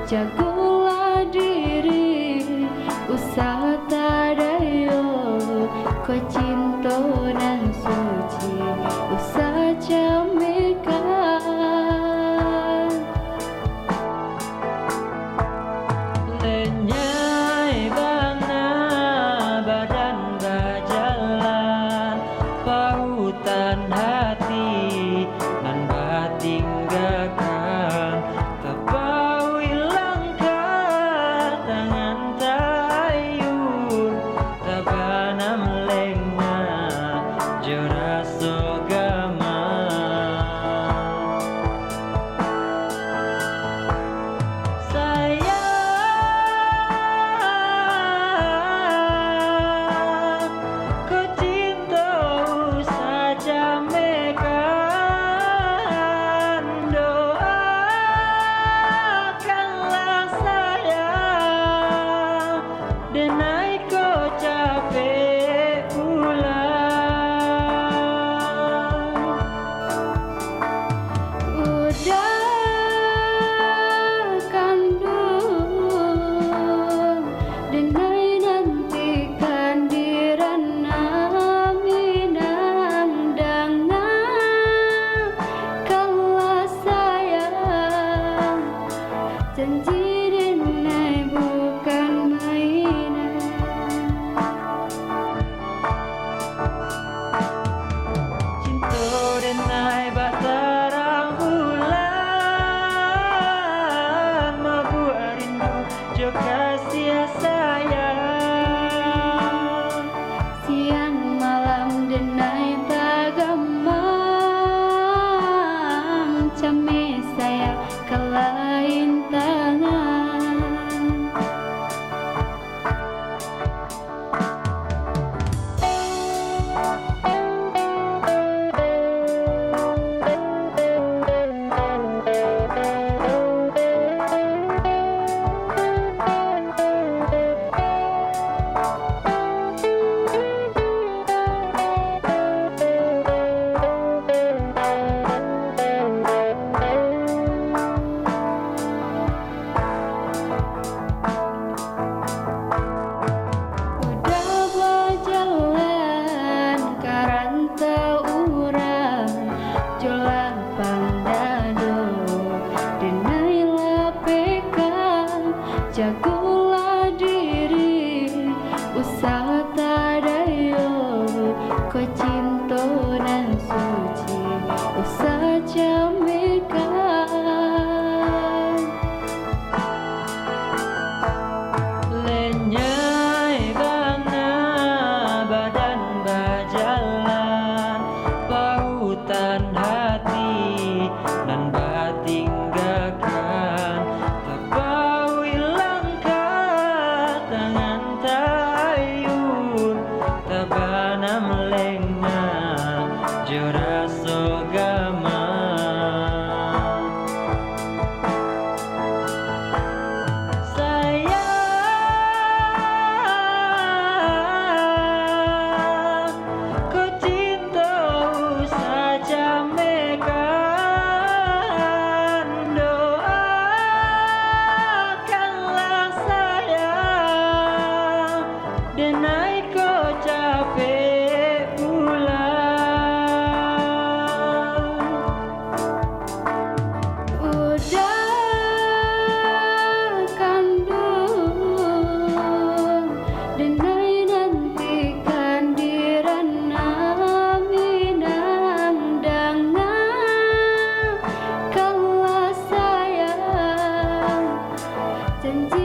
Jagolah diri, usah tadayo, kau cinta nan suci, usah camekan. Lenyai bana badan berjalan, pautan hati nan batinggakan, tapau ilangkan tangan tayun, tabana melengna jora sogama. Denai kau capek pulang. Udah kandung, denai nantikan dirana minang dangan. Kalau sayang, janji denai bukan mainan. Cinta denai batarang bulan, mabuat rindu jo kasih sayang. Siang malam denai tagamam, came saya ke lain tangan. Jagolah diri, usah tadayo, kau cinta nan suci, usah camekan. Lenyai bana badan berjalan, pautan hati nan batinggakan, tapau ilangkan tangan tayun, tabana melengna jora sogama. Denai kau capek pulang. Udah kandung, denai nantikan dirana minang dangan. Kalau sayang, janji